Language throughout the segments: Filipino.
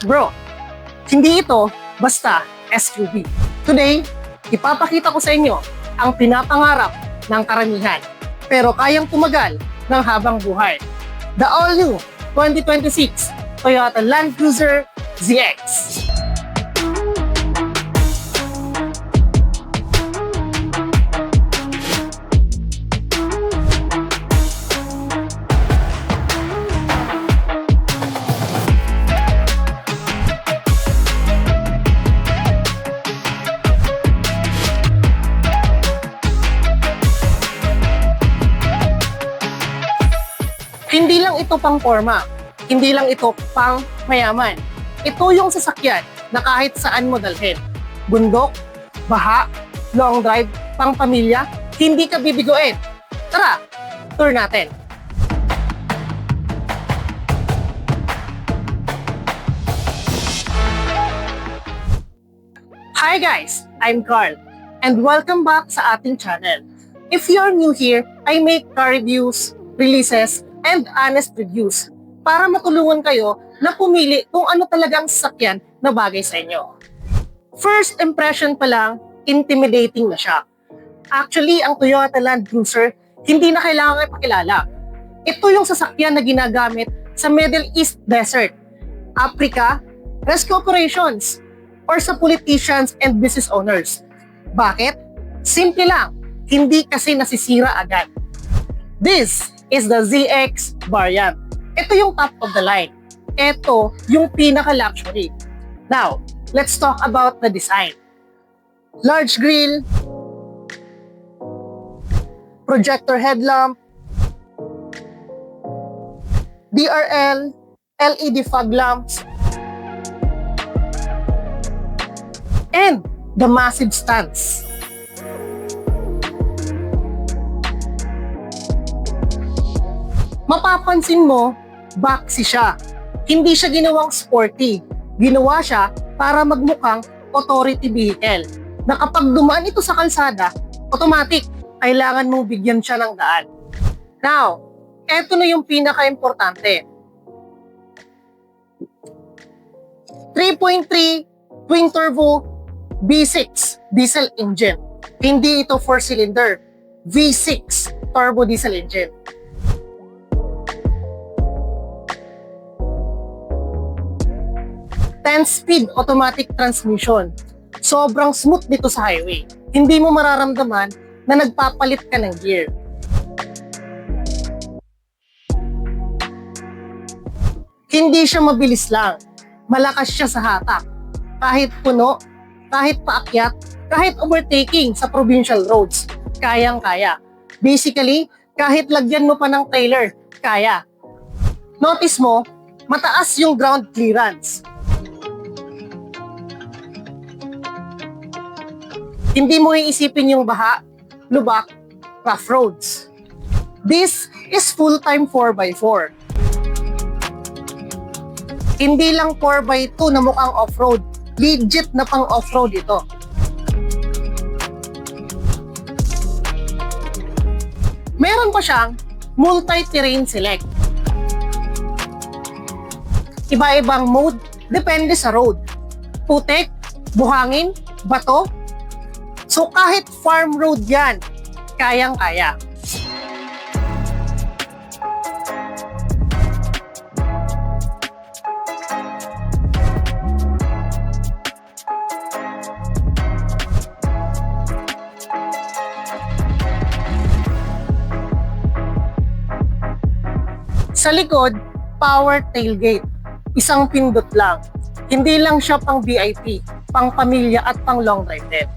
Bro, hindi ito basta SUV. Today, ipapakita ko sa inyo ang pinapangarap ng karamihan pero kayang tumagal ng habang buhay. The all-new 2026 Toyota Land Cruiser ZX. Hindi lang ito pang forma, hindi lang ito pang mayaman. Ito yung sasakyan na kahit saan mo dalhin. Bundok, baha, long drive, pang pamilya, hindi ka bibiguin. Tara, tour natin. Hi guys, I'm Carl and welcome back sa ating channel. If you're new here, I make car reviews, releases, and honest reviews para matulungan kayo na pumili kung ano talagang sasakyan na bagay sa inyo. First impression pa lang, intimidating na siya. Actually, ang Toyota Land Cruiser, hindi na kailangan ipakilala. Ito yung sasakyan na ginagamit sa Middle East Desert, Africa, rescue operations, or sa politicians and business owners. Bakit? Simple lang, hindi kasi nasisira agad. This is the ZX variant. Ito yung top of the line. Ito yung pinaka-luxury. Now, let's talk about the design. Large grille, projector headlamp, DRL, LED fog lamps, and the massive stance. Mapapansin mo, boxy siya. Hindi siya ginawang sporty. Ginawa siya para magmukhang authority vehicle. Na kapag dumaan ito sa kalsada, automatic, kailangan mong bigyan siya ng daan. Now, eto na yung pinaka-importante. 3.3 twin turbo V6 diesel engine. Hindi ito 4-cylinder, V6 turbo diesel engine. 10-speed automatic transmission. Sobrang smooth nito sa highway. Hindi mo mararamdaman na nagpapalit ka ng gear. Hindi siya mabilis lang. Malakas siya sa hatak. Kahit puno, kahit paakyat, kahit overtaking sa provincial roads, kayang-kaya. Basically, kahit lagyan mo pa ng trailer, kaya. Notice mo, mataas yung ground clearance. Hindi mo iisipin yung baha, lubak, rough roads. This is full-time 4x4. Hindi lang 4x2 na mukhang off-road. Legit na pang off-road ito. Meron pa siyang multi-terrain select. Iba-ibang mode, depende sa road. Putik, buhangin, bato. So kahit farm road yan, kayang-kaya. Sa likod, power tailgate. Isang pindot lang. Hindi lang siya pang VIP, pang pamilya at pang long drive din.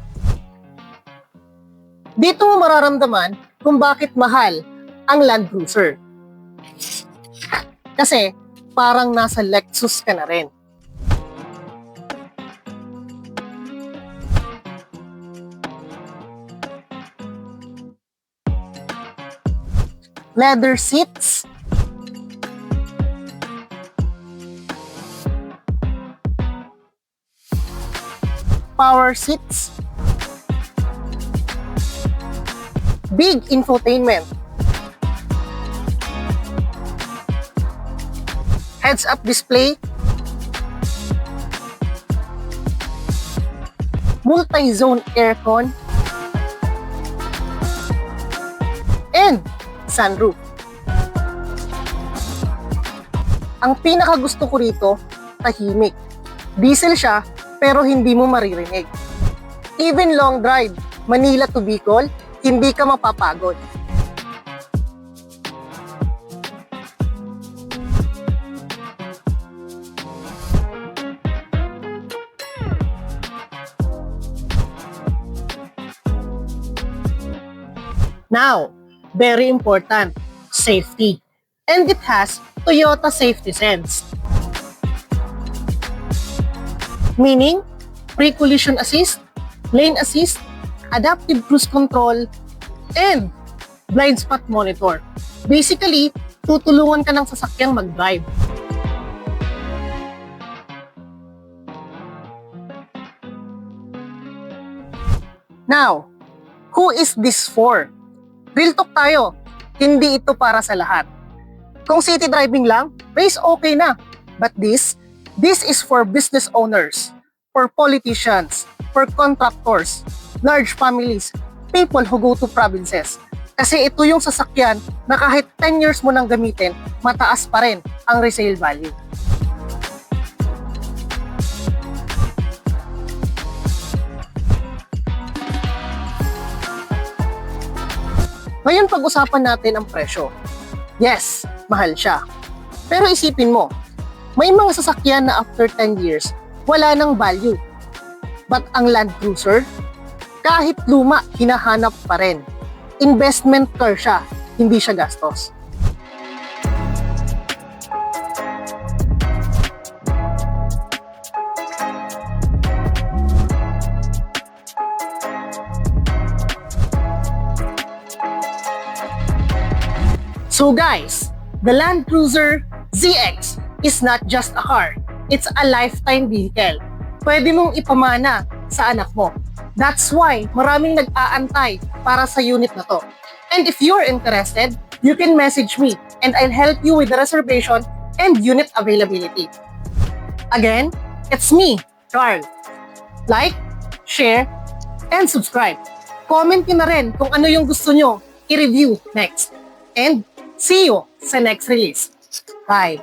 Dito mo mararamdaman kung bakit mahal ang Land Cruiser. Kasi parang nasa Lexus ka na rin. Leather seats, power seats, big infotainment, heads-up display, multi-zone aircon, and sunroof. Ang pinakagusto ko rito, tahimik. Diesel siya, pero hindi mo maririnig. Even long drive, Manila to Bicol, hindi ka mapapagod. Now, very important, safety. And it has Toyota Safety Sense. Meaning, pre-collision assist, lane assist, adaptive cruise control, and blind spot monitor. Basically, tutulungan ka ng sasakyang mag-drive. Now, who is this for? Real talk tayo, hindi ito para sa lahat. Kung city driving lang, race okay na. But this is for business owners, for politicians, for contractors, large families, people who go to provinces. Kasi ito yung sasakyan na kahit 10 years mo nang gamitin, mataas pa rin ang resale value. Ngayon pag-usapan natin ang presyo. Yes, mahal siya. Pero isipin mo, may mga sasakyan na after 10 years, wala nang value. But ang Land Cruiser, kahit luma, hinahanap pa rin. Investment car siya, hindi siya gastos. So guys, the Land Cruiser ZX is not just a car. It's a lifetime vehicle. Pwede mong ipamana sa anak mo. That's why maraming nag-aantay para sa unit na to. And if you're interested, you can message me and I'll help you with the reservation and unit availability. Again, it's me, Carl. Like, share, and subscribe. Comment nyo na rin kung ano yung gusto nyo i-review next. And see you sa next release. Bye!